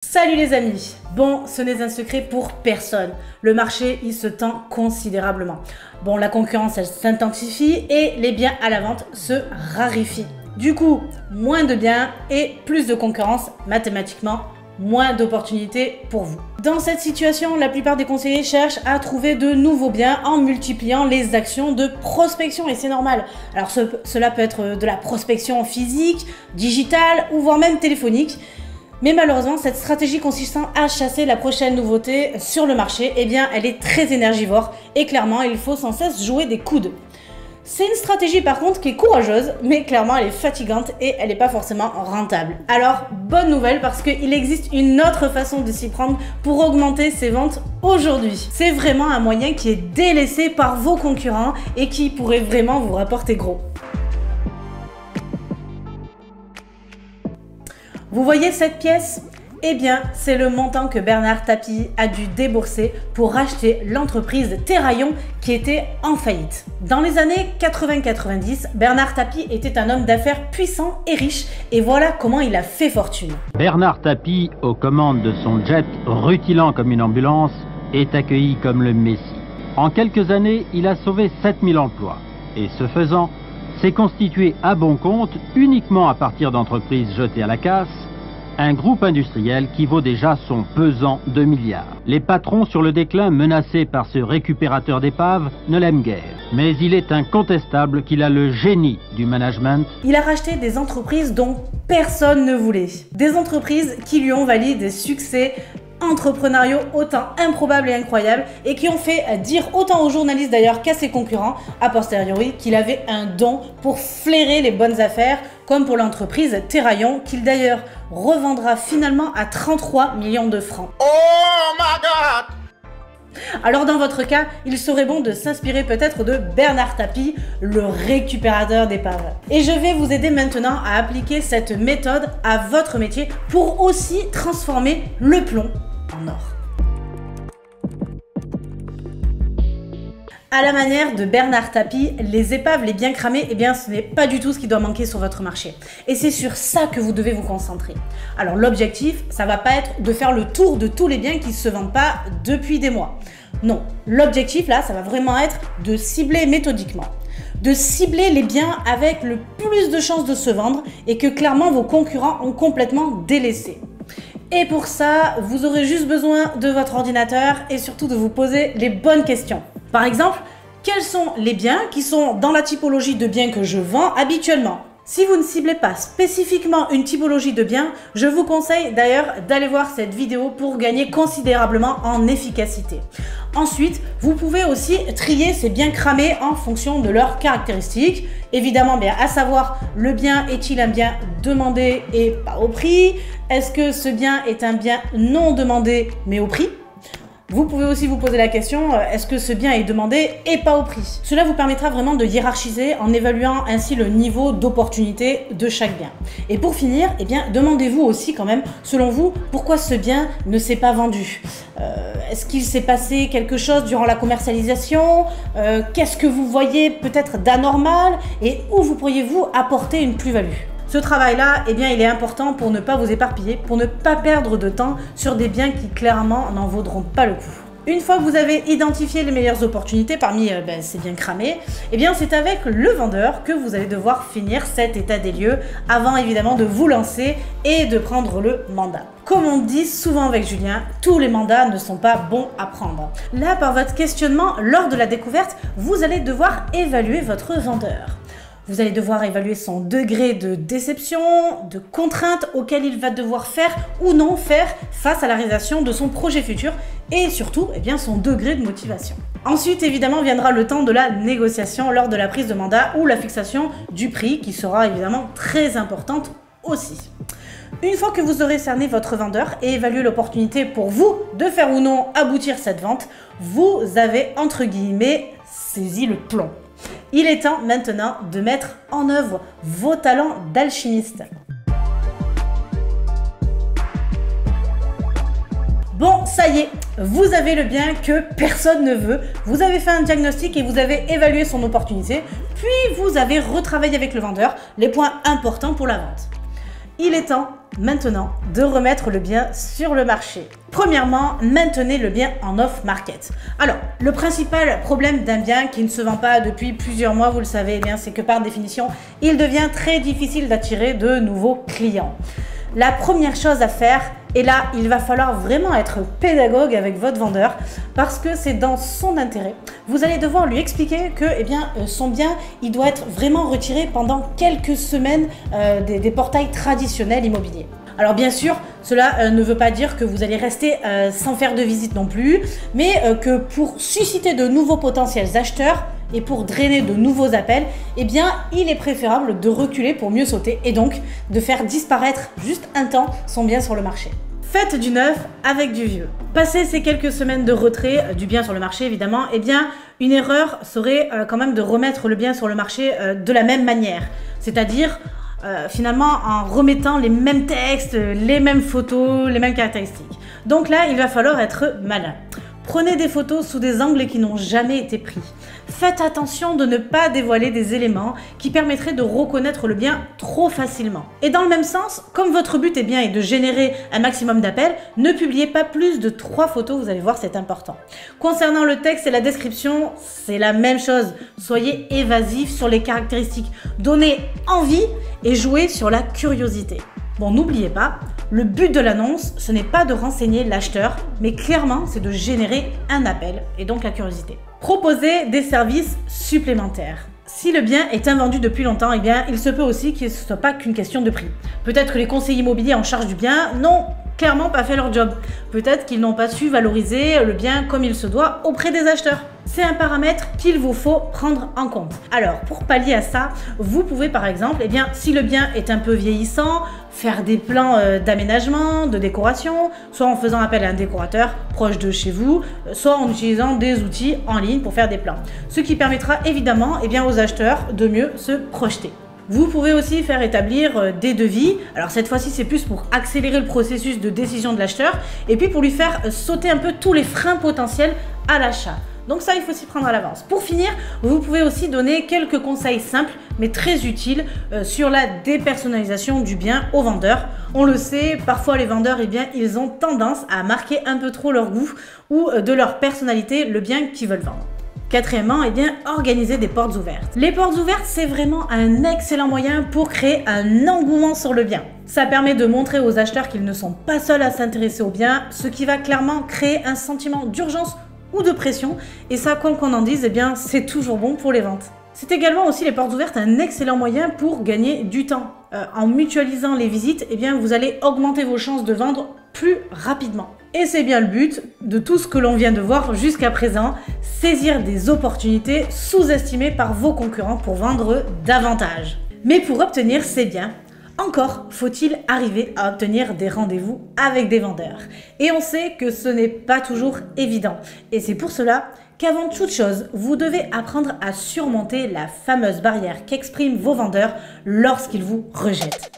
Salut les amis. Bon, ce n'est un secret pour personne. Le marché, il se tend considérablement. Bon, la concurrence, elle s'intensifie et les biens à la vente se raréfient. Du coup, moins de biens et plus de concurrence, mathématiquement, moins d'opportunités pour vous. Dans cette situation, la plupart des conseillers cherchent à trouver de nouveaux biens en multipliant les actions de prospection et c'est normal. Alors cela peut être de la prospection physique, digitale ou voire même téléphonique. Mais malheureusement, cette stratégie consistant à chasser la prochaine nouveauté sur le marché, eh bien, elle est très énergivore et clairement, il faut sans cesse jouer des coudes. C'est une stratégie par contre qui est courageuse, mais clairement, elle est fatigante et elle n'est pas forcément rentable. Alors, bonne nouvelle parce qu'il existe une autre façon de s'y prendre pour augmenter ses ventes aujourd'hui. C'est vraiment un moyen qui est délaissé par vos concurrents et qui pourrait vraiment vous rapporter gros. Vous voyez cette pièce? Eh bien, c'est le montant que Bernard Tapie a dû débourser pour racheter l'entreprise Terraillon qui était en faillite. Dans les années 80-90, Bernard Tapie était un homme d'affaires puissant et riche et voilà comment il a fait fortune. Bernard Tapie, aux commandes de son jet rutilant comme une ambulance, est accueilli comme le Messie. En quelques années, il a sauvé 7000 emplois et ce faisant, s'est constitué à bon compte, uniquement à partir d'entreprises jetées à la casse, un groupe industriel qui vaut déjà son pesant de milliards. Les patrons sur le déclin menacés par ce récupérateur d'épaves ne l'aiment guère. Mais il est incontestable qu'il a le génie du management. Il a racheté des entreprises dont personne ne voulait. Des entreprises qui lui ont valu des succès entrepreneuriaux autant improbables et incroyables et qui ont fait dire autant aux journalistes d'ailleurs qu'à ses concurrents a posteriori qu'il avait un don pour flairer les bonnes affaires comme pour l'entreprise Terraillon qu'il d'ailleurs revendra finalement à 33 millions de francs. Oh my God! Alors dans votre cas, il serait bon de s'inspirer peut-être de Bernard Tapie, le récupérateur d'épaves. Et je vais vous aider maintenant à appliquer cette méthode à votre métier pour aussi transformer le plomb en or. À la manière de Bernard Tapie, les épaves, les biens cramés, eh bien ce n'est pas du tout ce qui doit manquer sur votre marché. Et c'est sur ça que vous devez vous concentrer. Alors l'objectif, ça va pas être de faire le tour de tous les biens qui ne se vendent pas depuis des mois. Non, l'objectif là, ça va vraiment être de cibler méthodiquement. De cibler les biens avec le plus de chances de se vendre et que clairement vos concurrents ont complètement délaissé. Et pour ça, vous aurez juste besoin de votre ordinateur et surtout de vous poser les bonnes questions. Par exemple, quels sont les biens qui sont dans la typologie de biens que je vends habituellement? Si vous ne ciblez pas spécifiquement une typologie de biens, je vous conseille d'ailleurs d'aller voir cette vidéo pour gagner considérablement en efficacité. Ensuite, vous pouvez aussi trier ces biens cramés en fonction de leurs caractéristiques. Évidemment, bien à savoir, le bien est-il un bien demandé et pas au prix? Est-ce que ce bien est un bien non demandé mais au prix? Vous pouvez aussi vous poser la question, est-ce que ce bien est demandé et pas au prix? Cela vous permettra vraiment de hiérarchiser en évaluant ainsi le niveau d'opportunité de chaque bien. Et pour finir, eh bien, demandez-vous aussi quand même, selon vous, pourquoi ce bien ne s'est pas vendu? Est-ce qu'il s'est passé quelque chose durant la commercialisation? Qu'est-ce que vous voyez peut-être d'anormal? Et où vous pourriez-vous apporter une plus-value? Ce travail-là, eh bien, il est important pour ne pas vous éparpiller, pour ne pas perdre de temps sur des biens qui clairement n'en vaudront pas le coup. Une fois que vous avez identifié les meilleures opportunités parmi ces biens cramés, eh bien, c'est avec le vendeur que vous allez devoir finir cet état des lieux avant évidemment de vous lancer et de prendre le mandat. Comme on dit souvent avec Julien, tous les mandats ne sont pas bons à prendre. Là, par votre questionnement, lors de la découverte, vous allez devoir évaluer votre vendeur. Vous allez devoir évaluer son degré de déception, de contrainte auquel il va devoir faire ou non faire face à la réalisation de son projet futur et surtout eh bien, son degré de motivation. Ensuite, évidemment, viendra le temps de la négociation lors de la prise de mandat ou la fixation du prix qui sera évidemment très importante aussi. Une fois que vous aurez cerné votre vendeur et évalué l'opportunité pour vous de faire ou non aboutir cette vente, vous avez entre guillemets saisi le plomb. Il est temps maintenant de mettre en œuvre vos talents d'alchimiste. Bon, ça y est, vous avez le bien que personne ne veut, vous avez fait un diagnostic et vous avez évalué son opportunité, puis vous avez retravaillé avec le vendeur les points importants pour la vente. Il est temps maintenant de remettre le bien sur le marché. Premièrement, maintenez le bien en off-market. Alors, le principal problème d'un bien qui ne se vend pas depuis plusieurs mois, vous le savez, eh bien, c'est que par définition, il devient très difficile d'attirer de nouveaux clients. La première chose à faire, et là, il va falloir vraiment être pédagogue avec votre vendeur parce que c'est dans son intérêt. Vous allez devoir lui expliquer que son bien, il doit être vraiment retiré pendant quelques semaines des portails traditionnels immobiliers. Alors bien sûr, cela ne veut pas dire que vous allez rester sans faire de visite non plus, mais que pour susciter de nouveaux potentiels acheteurs et pour drainer de nouveaux appels, eh bien, il est préférable de reculer pour mieux sauter et donc de faire disparaître juste un temps son bien sur le marché. Faites du neuf avec du vieux. Passé ces quelques semaines de retrait du bien sur le marché, évidemment, eh bien, une erreur serait quand même de remettre le bien sur le marché de la même manière. C'est-à-dire, finalement, en remettant les mêmes textes, les mêmes photos, les mêmes caractéristiques. Donc là, il va falloir être malin. Prenez des photos sous des angles qui n'ont jamais été pris. Faites attention de ne pas dévoiler des éléments qui permettraient de reconnaître le bien trop facilement. Et dans le même sens, comme votre but est de générer un maximum d'appels, ne publiez pas plus de 3 photos, vous allez voir, c'est important. Concernant le texte et la description, c'est la même chose. Soyez évasif sur les caractéristiques. Donnez envie et jouez sur la curiosité. Bon, n'oubliez pas, le but de l'annonce, ce n'est pas de renseigner l'acheteur, mais clairement, c'est de générer un appel et donc la curiosité. Proposez des services supplémentaires. Si le bien est invendu depuis longtemps, eh bien, il se peut aussi qu'il ne soit pas qu'une question de prix. Peut-être que les conseillers immobiliers en charge du bien n'ont clairement pas fait leur job. Peut-être qu'ils n'ont pas su valoriser le bien comme il se doit auprès des acheteurs. C'est un paramètre qu'il vous faut prendre en compte. Alors, pour pallier à ça, vous pouvez par exemple, si le bien est un peu vieillissant, faire des plans d'aménagement, de décoration, soit en faisant appel à un décorateur proche de chez vous, soit en utilisant des outils en ligne pour faire des plans. Ce qui permettra évidemment aux acheteurs de mieux se projeter. Vous pouvez aussi faire établir des devis. Alors cette fois-ci, c'est plus pour accélérer le processus de décision de l'acheteur et puis pour lui faire sauter un peu tous les freins potentiels à l'achat. Donc ça, il faut s'y prendre à l'avance. Pour finir, vous pouvez aussi donner quelques conseils simples mais très utiles sur la dépersonnalisation du bien aux vendeurs. On le sait, parfois les vendeurs, ils ont tendance à marquer un peu trop leur goût ou de leur personnalité le bien qu'ils veulent vendre. Quatrièmement, organiser des portes ouvertes. Les portes ouvertes, c'est vraiment un excellent moyen pour créer un engouement sur le bien. Ça permet de montrer aux acheteurs qu'ils ne sont pas seuls à s'intéresser au bien, ce qui va clairement créer un sentiment d'urgence ou de pression. Et ça, quoi qu'on en dise, c'est toujours bon pour les ventes. C'est également aussi les portes ouvertes un excellent moyen pour gagner du temps. En mutualisant les visites, vous allez augmenter vos chances de vendre plus rapidement. Et c'est bien le but de tout ce que l'on vient de voir jusqu'à présent, saisir des opportunités sous-estimées par vos concurrents pour vendre davantage. Mais pour obtenir ces biens, encore faut-il arriver à obtenir des rendez-vous avec des vendeurs. Et on sait que ce n'est pas toujours évident. Et c'est pour cela qu'avant toute chose, vous devez apprendre à surmonter la fameuse barrière qu'expriment vos vendeurs lorsqu'ils vous rejettent.